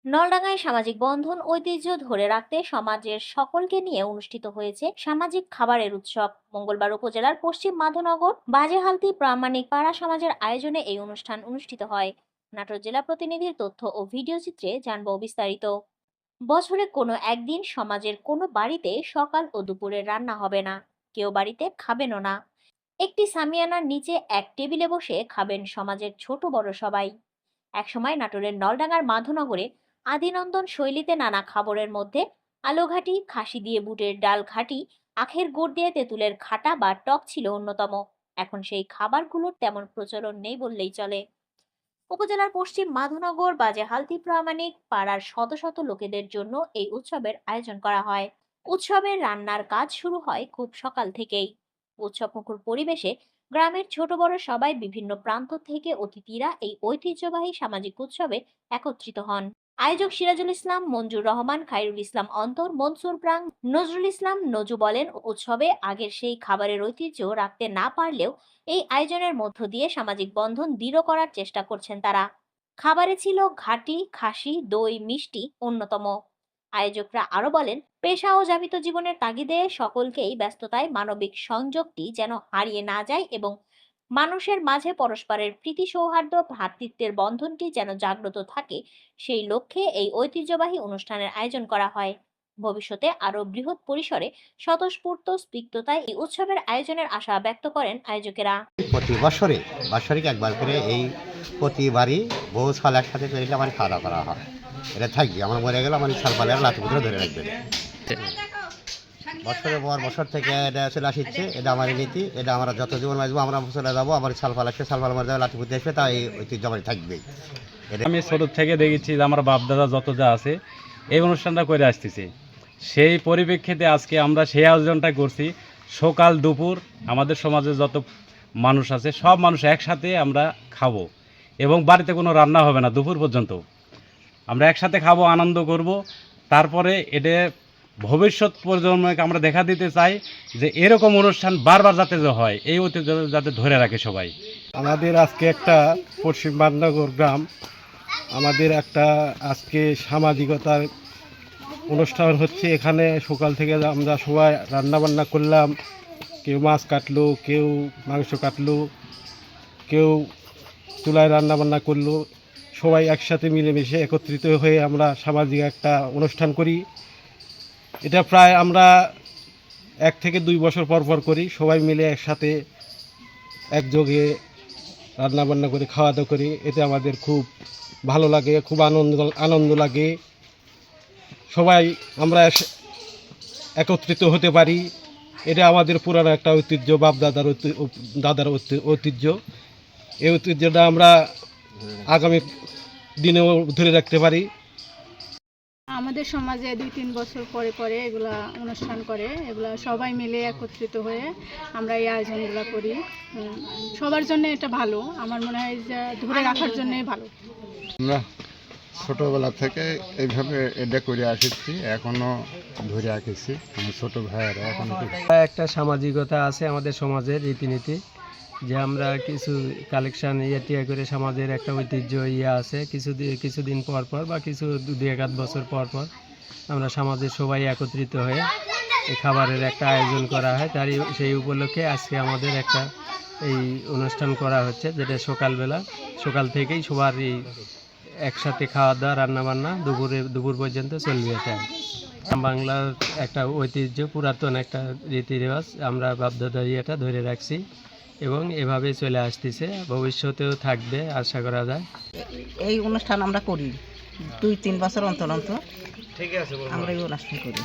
নলডাঙ্গায় সামাজিক বন্ধন ঐতিহ্য ধরে রাখতে সমাজের সকলকে নিয়ে অনুষ্ঠিত হয়েছে সামাজিক খাবারের উৎসব। মঙ্গলবার উপজেলার পশ্চিম মাধবনগর বাজেহালতি প্রামাণিক পাড়া সমাজের আয়োজনে এই অনুষ্ঠান অনুষ্ঠিত হয়। নাটোর জেলা প্রতিনিধির তথ্য ও ভিডিও চিত্রে জানবো বিস্তারিত। বছরে কোনো একদিন সমাজের কোনো বাড়িতে সকাল ও দুপুরে রান্না হবে না, কেউ বাড়িতে খাবেনও না। একটি সামিয়ানার নিচে এক টেবিলে বসে খাবেন সমাজের ছোট বড় সবাই। একসময় নাটোরের নলডাঙ্গার মাধবনগরে আদিনন্দন শৈলীতে নানা খাবারের মধ্যে আলুঘাটি, খাসি দিয়ে বুটের ডাল ঘাটি, আখের গুড় দিয়ে তেঁতুলের খাটা বা টক ছিল অন্যতম। এখন সেই খাবারগুলোর তেমন প্রচলন নেই বললেই চলে। উপজেলার পশ্চিম মাধবনগর বাজে হালতি প্রামাণিক পাড়ার শত শত লোকেদের জন্য এই উৎসবের আয়োজন করা হয়। উৎসবের রান্নার কাজ শুরু হয় খুব সকাল থেকেই। উৎসবমুখর পরিবেশে গ্রামের ছোট বড় সবাই বিভিন্ন প্রান্ত থেকে অতিথিরা এই ঐতিহ্যবাহী সামাজিক উৎসবে একত্রিত হন। আয়োজক সিরাজুল ইসলাম, মঞ্জুর রহমান, খায়রুল ইসলাম অন্তর, মনসুর প্রাং, নজরুল ইসলাম নজু বলেন, উৎসবে আগের সেই খাবারের ঐতিহ্য রাখতে না পারলেও এই আয়োজনের মধ্য দিয়ে সামাজিক বন্ধন দৃঢ় করার চেষ্টা করছেন তারা। খাবারে ছিল ঘাটি, খাসি, দই, মিষ্টি অন্যতম। আয়োজকরা আরো বলেন, পেশা ও যাপিত জীবনের তাগিদে সকলকেই ব্যস্ততায় মানবিক সংযোগটি যেন হারিয়ে না যায় এবং মানুষের মাঝে পরস্পরের প্রীতি সৌহার্দ্য ভ্রাতৃত্বের বন্ধনটি যেন জাগ্রত থাকে, সেই লক্ষ্যে এই ঐতিহ্যবাহী অনুষ্ঠানের আয়োজন করা হয়। ভবিষ্যতে আরো বৃহৎ পরিসরে স্বতঃস্ফূর্ত স্নিগ্ধতায় এই উৎসবের আয়োজনের আশা ব্যক্ত করেন আয়োজকেরা। প্রতি বছরে বাৎসরিক একবার করে এই প্রতিবারই বহু সাল একসাথে তৈরি আমার খাওয়া দাওয়া করা হয়। এটা থাকবে, আমার মরে গেলে আমার সালপালের লাঠিপুত্র ধরে রাখবেন। বছরের পর বছর থেকে এটা চলে আসছে, এটা আমার নীতি, এটা আমরা যত জীবন বাঁচবো আমরা চলে যাবো, আমার সালপাল আসবে, সালপাল মরে যাবে, লাঠিপুত্র আসবে, তা এই ঐতিহ্য আমার থাকবেই। আমি ছোট থেকে দেখেছি যে আমার বাপ দাদা যত যা আছে এই অনুষ্ঠানটা করে আসতেছে। সেই পরিপ্রেক্ষিতে আজকে আমরা সেই আয়োজনটা করছি। সকাল দুপুর আমাদের সমাজে যত মানুষ আছে সব মানুষ একসাথে আমরা খাবো এবং বাড়িতে কোনো রান্না হবে না। দুপুর পর্যন্ত আমরা একসাথে খাবো, আনন্দ করব। তারপরে এটা ভবিষ্যৎ প্রজন্মকে আমরা দেখা দিতে চাই যে এরকম অনুষ্ঠান বারবার যাতে হয়, এই ঐতিহ্য যাতে ধরে রাখে সবাই। আমাদের আজকে একটা পশ্চিম বান্দনগর গ্রাম, আমাদের একটা আজকে সামাজিকতার অনুষ্ঠান হচ্ছে। এখানে সকাল থেকে আমরা সবাই রান্নাবান্না করলাম, কেউ মাছ কাটলো, কেউ মাংস কাটলো, কেউ চুলায় রান্নাবান্না করলো। সবাই একসাথে মিলেমিশে একত্রিত হয়ে আমরা সামাজিক একটা অনুষ্ঠান করি। এটা প্রায় আমরা 1 থেকে 2 বছর পর পর করি। সবাই মিলে একসাথে একযোগে রান্নাবান্না করে খাওয়া দাওয়া করি। এতে আমাদের খুব ভালো লাগে, খুব আনন্দ লাগে। সবাই আমরা একত্রিত হতে পারি। এটা আমাদের পুরানো একটা ঐতিহ্য, বাপ দাদার ঐতিহ্য। এই ঐতিহ্যটা আমরা আগামী দিনেও ধরে রাখতে পারি। আমাদের সমাজে 2-3 বছর পরে পরে এগুলা অনুষ্ঠান করে, এগুলা সবাই মিলে একত্রিত হয়ে আমরা এই আয়োজনগুলো করি। সবার জন্য এটা ভালো, আমার মনে হয় যে ধরে রাখার জন্যই ভালো। আমরা ছোটোবেলা থেকে এইভাবে এটা করে আসছি, এখনও ধরে রাখছি। আমার ছোটো ভাইয়েরা এখন একটা সামাজিকতা আছে আমাদের সমাজের রীতিনীতি, যে আমরা কিছু কালেকশান টিয়া করে সমাজের একটা ঐতিহ্য আছে। কিছুদিন পর পর বা কিছু 2-1 বছর পর পর আমরা সমাজের সবাই একত্রিত হয়ে এই খাবারের একটা আয়োজন করা হয়। সেই উপলক্ষে আজকে আমাদের একটা এই অনুষ্ঠান করা হচ্ছে, যেটা সকাল থেকেই সবার এই একসাথে খাওয়া দাওয়া রান্নাবান্না দুপুর পর্যন্ত চলবে। এটা বাংলার একটা ঐতিহ্য, পুরাতন একটা রীতি রেওয়াজ, আমরা বাপদাদা এটা ধরে রাখছি এবং এভাবে চলে আসতেছে, ভবিষ্যতেও থাকবে আশা করা যায়। এই অনুষ্ঠান আমরা করি 2-3 বছর অন্তর অন্তর, আমরা এই অনুষ্ঠান করি।